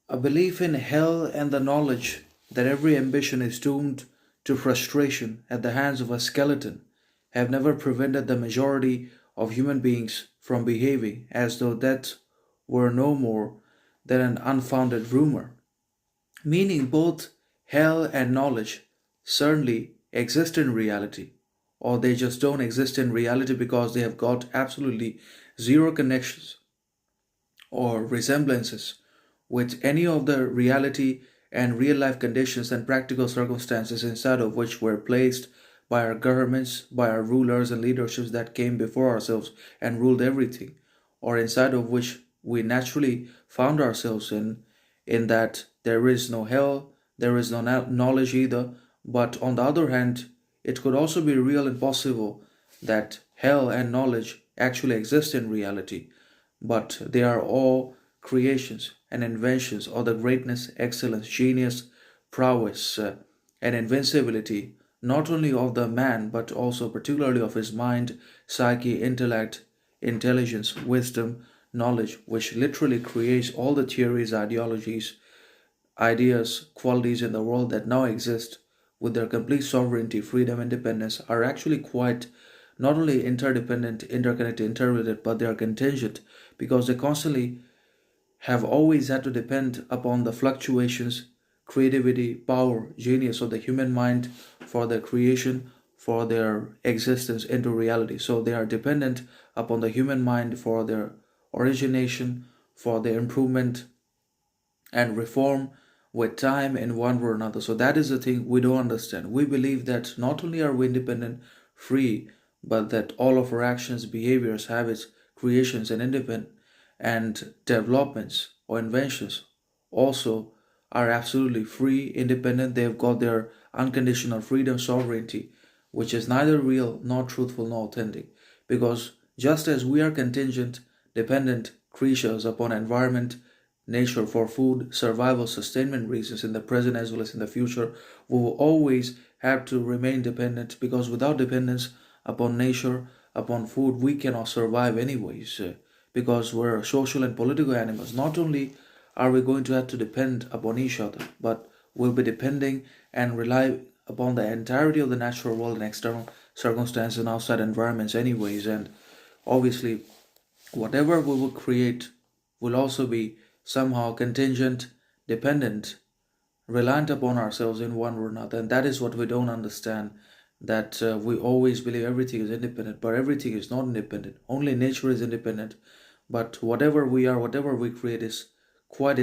A belief in hell and the knowledge that every ambition is doomed to frustration at the hands of a skeleton have never prevented the majority of human beings from behaving as though death were no more than an unfounded rumor. Meaning, both hell and knowledge certainly exist in reality, or they just don't exist in reality because they have got absolutely zero connections or resemblances with any of the reality and real life conditions and practical circumstances inside of which were placed by our governments, by our rulers and leaderships that came before ourselves and ruled everything, or inside of which we naturally found ourselves in that there is no hell, there is no knowledge either. But on the other hand, it could also be real and possible that hell and knowledge actually exist in reality, but they are all creations and inventions of the greatness, excellence, genius, prowess, and invincibility, not only of the man, but also particularly of his mind, psyche, intellect, intelligence, wisdom, knowledge, which literally creates all the theories, ideologies, ideas, qualities in the world that now exist with their complete sovereignty, freedom, independence are actually quite not only interdependent, interconnected, interrelated, but they are contingent because they constantly have always had to depend upon the fluctuations, creativity, power, genius of the human mind for their creation, for their existence into reality. So they are dependent upon the human mind for their origination, for their improvement and reform with time in one way or another. So that is the thing we don't understand. We believe that not only are we independent, free, but that all of our actions, behaviors, habits, creations, and independent and developments or inventions also are absolutely free, independent. They've got their unconditional freedom, sovereignty, which is neither real nor truthful nor authentic. Because just as we are contingent, dependent creatures upon environment, nature for food, survival, sustainment reasons in the present as well as in the future, we will always have to remain dependent because without dependence upon nature, upon food, we cannot survive anyways. Because we're social and political animals. Not only are we going to have to depend upon each other, but we'll be depending and rely upon the entirety of the natural world and external circumstances and outside environments anyways. And obviously, whatever we will create will also be somehow contingent, dependent, reliant upon ourselves in one way or another. And that is what we don't understand. That we always believe everything is independent, but everything is not independent. Only nature is independent. But whatever we are, whatever we create is quite